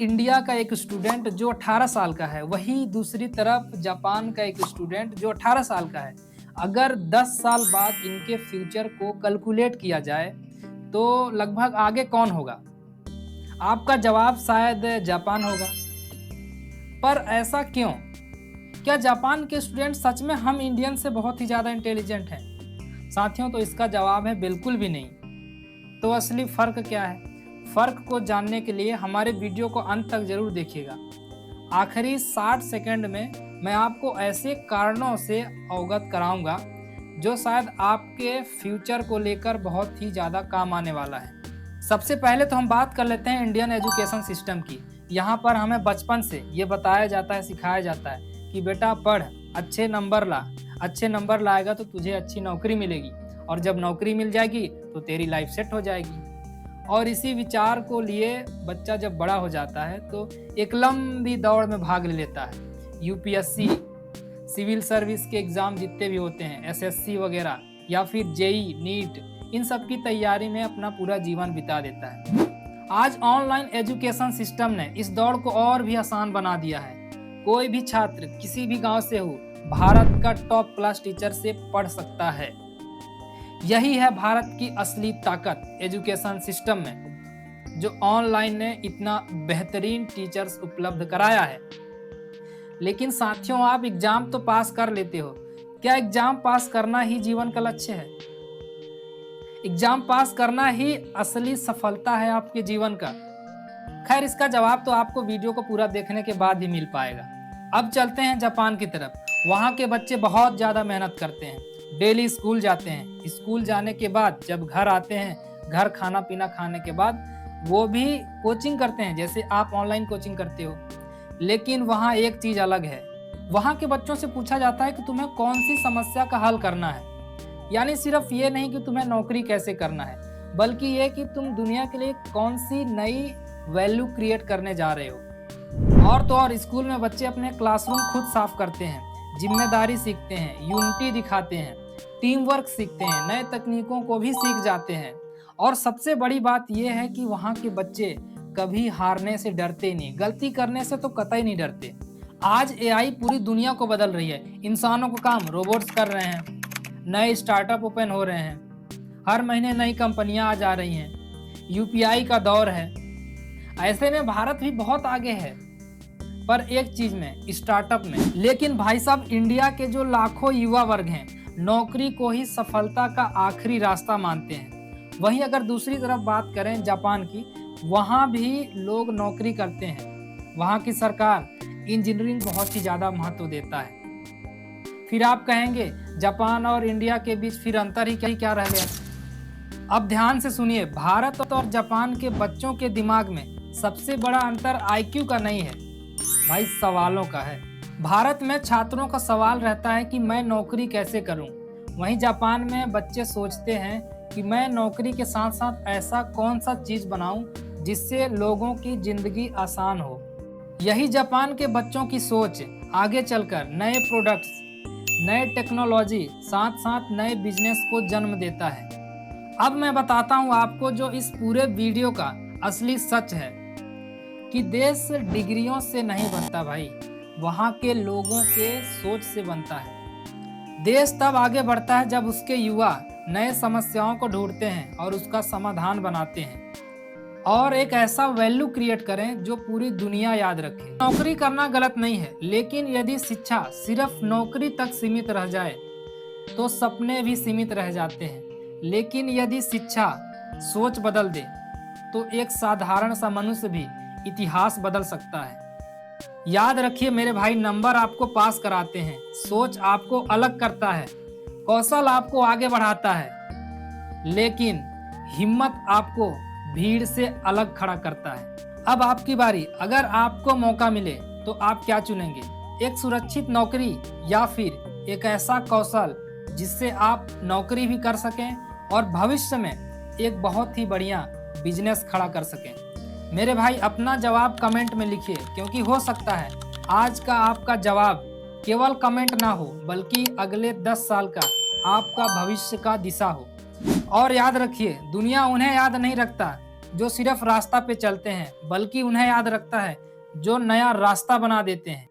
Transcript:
India का एक student जो 18 साल का है, वहीं दूसरी तरफ जापान का एक स्टूडेंट जो 18 साल का है। अगर 10 साल बाद इनके फ्यूचर को कैलकुलेट किया जाए, तो लगभग आगे कौन होगा? आपका जवाब शायद जापान होगा। पर ऐसा क्यों? क्या जापान के स्टूडेंट सच में हम इंडियन से बहुत ही ज़्यादा इंटेलिजेंट हैं? साथियों, तो इसका जवाब है बिल्कुल भी नहीं। तो असली फ़र्क क्या है? फ़र्क को जानने के लिए हमारे वीडियो को अंत तक ज़रूर देखिएगा। आखिरी 60 सेकंड में मैं आपको ऐसे कारणों से अवगत कराऊंगा जो शायद आपके फ्यूचर को लेकर बहुत ही ज़्यादा काम आने वाला है। सबसे पहले तो हम बात कर लेते हैं इंडियन एजुकेशन सिस्टम की। यहाँ पर हमें बचपन से ये बताया जाता है, सिखाया जाता है कि बेटा पढ़, अच्छे नंबर ला, अच्छे नंबर लाएगा तो तुझे अच्छी नौकरी मिलेगी, और जब नौकरी मिल जाएगी तो तेरी लाइफ सेट हो जाएगी। और इसी विचार को लिए बच्चा जब बड़ा हो जाता है तो एक लंबी दौड़ में भाग ले लेता है। यूपीएससी, सिविल सर्विस के एग्ज़ाम जितने भी होते हैं, एसएससी वगैरह, या फिर जेई, नीट, इन सब की तैयारी में अपना पूरा जीवन बिता देता है। आज ऑनलाइन एजुकेशन सिस्टम ने इस दौड़ को और भी आसान बना दिया है। कोई भी छात्र किसी भी गांव से हो, भारत का टॉप क्लास टीचर से पढ़ सकता है। यही है भारत की असली ताकत एजुकेशन सिस्टम में, जो ऑनलाइन ने इतना बेहतरीन टीचर्स उपलब्ध कराया है। लेकिन साथियों, आप एग्जाम तो पास कर लेते हो। क्या एग्जाम पास करना ही जीवन का लक्ष्य है? एग्जाम पास करना ही असली सफलता है आपके जीवन का? खैर, इसका जवाब तो आपको वीडियो को पूरा देखने के बाद ही मिल पाएगा। अब चलते हैं जापान की तरफ। वहाँ के बच्चे बहुत ज़्यादा मेहनत करते हैं, डेली स्कूल जाते हैं। स्कूल जाने के बाद जब घर आते हैं, घर खाना पीना खाने के बाद वो भी कोचिंग करते हैं, जैसे आप ऑनलाइन कोचिंग करते हो। लेकिन वहाँ एक चीज़ अलग है। वहाँ के बच्चों से पूछा जाता है कि तुम्हें कौन सी समस्या का हल करना है। यानी सिर्फ ये नहीं कि तुम्हें नौकरी कैसे करना है, बल्कि ये कि तुम दुनिया के लिए कौन सी नई वैल्यू क्रिएट करने जा रहे हो। और तो और, स्कूल में बच्चे अपने क्लासरूम खुद साफ करते हैं, जिम्मेदारी सीखते हैं, यूनिटी दिखाते हैं, टीम वर्क सीखते हैं, नए तकनीकों को भी सीख जाते हैं। और सबसे बड़ी बात यह है कि वहाँ के बच्चे कभी हारने से डरते नहीं, गलती करने से तो कतई नहीं डरते। आज एआई पूरी दुनिया को बदल रही है। इंसानों को काम रोबोट्स कर रहे हैं, नए स्टार्टअप ओपन हो रहे हैं, हर महीने नई कंपनियां आ जा रही हैं, यूपीआई का दौर है। ऐसे में भारत भी बहुत आगे है, पर एक चीज में, स्टार्टअप में। लेकिन भाई साहब, इंडिया के जो लाखों युवा वर्ग हैं, नौकरी को ही सफलता का आखिरी रास्ता मानते हैं। वहीं अगर दूसरी तरफ बात करें जापान की, वहाँ भी लोग नौकरी करते हैं। वहाँ की सरकार इंजीनियरिंग बहुत ही ज़्यादा महत्व देता है। फिर आप कहेंगे जापान और इंडिया के बीच फिर अंतर ही क्या रह गया? अब ध्यान से सुनिए, भारत और जापान के बच्चों के दिमाग में सबसे बड़ा अंतर आईक्यू का नहीं है भाई, सवालों का है। भारत में छात्रों का सवाल रहता है कि मैं नौकरी कैसे करूं। वहीं जापान में बच्चे सोचते हैं कि मैं नौकरी के साथ साथ ऐसा कौन सा चीज बनाऊं जिससे लोगों की जिंदगी आसान हो। यही जापान के बच्चों की सोच आगे चलकर नए प्रोडक्ट्स, नए टेक्नोलॉजी, साथ साथ नए बिजनेस को जन्म देता है। अब मैं बताता हूं आपको जो इस पूरे वीडियो का असली सच है, कि देश डिग्रियों से नहीं बनता भाई, वहाँ के लोगों के सोच से बनता है। देश तब आगे बढ़ता है जब उसके युवा नए समस्याओं को ढूंढते हैं और उसका समाधान बनाते हैं, और एक ऐसा वैल्यू क्रिएट करें जो पूरी दुनिया याद रखे। नौकरी करना गलत नहीं है, लेकिन यदि शिक्षा सिर्फ नौकरी तक सीमित रह जाए तो सपने भी सीमित रह जाते हैं। लेकिन यदि शिक्षा सोच बदल दे तो एक साधारण सा मनुष्य भी इतिहास बदल सकता है। याद रखिए मेरे भाई, नंबर आपको पास कराते हैं, सोच आपको अलग करता है, कौशल आपको आगे बढ़ाता है, लेकिन हिम्मत आपको भीड़ से अलग खड़ा करता है। अब आपकी बारी। अगर आपको मौका मिले तो आप क्या चुनेंगे? एक सुरक्षित नौकरी या फिर एक ऐसा कौशल जिससे आप नौकरी भी कर सकें और भविष्य में एक बहुत ही बढ़िया बिजनेस खड़ा कर सकें? मेरे भाई, अपना जवाब कमेंट में लिखिए, क्योंकि हो सकता है आज का आपका जवाब केवल कमेंट ना हो, बल्कि अगले 10 साल का आपका भविष्य का दिशा हो। और याद रखिए, दुनिया उन्हें याद नहीं रखता जो सिर्फ रास्ता पे चलते हैं, बल्कि उन्हें याद रखता है जो नया रास्ता बना देते हैं।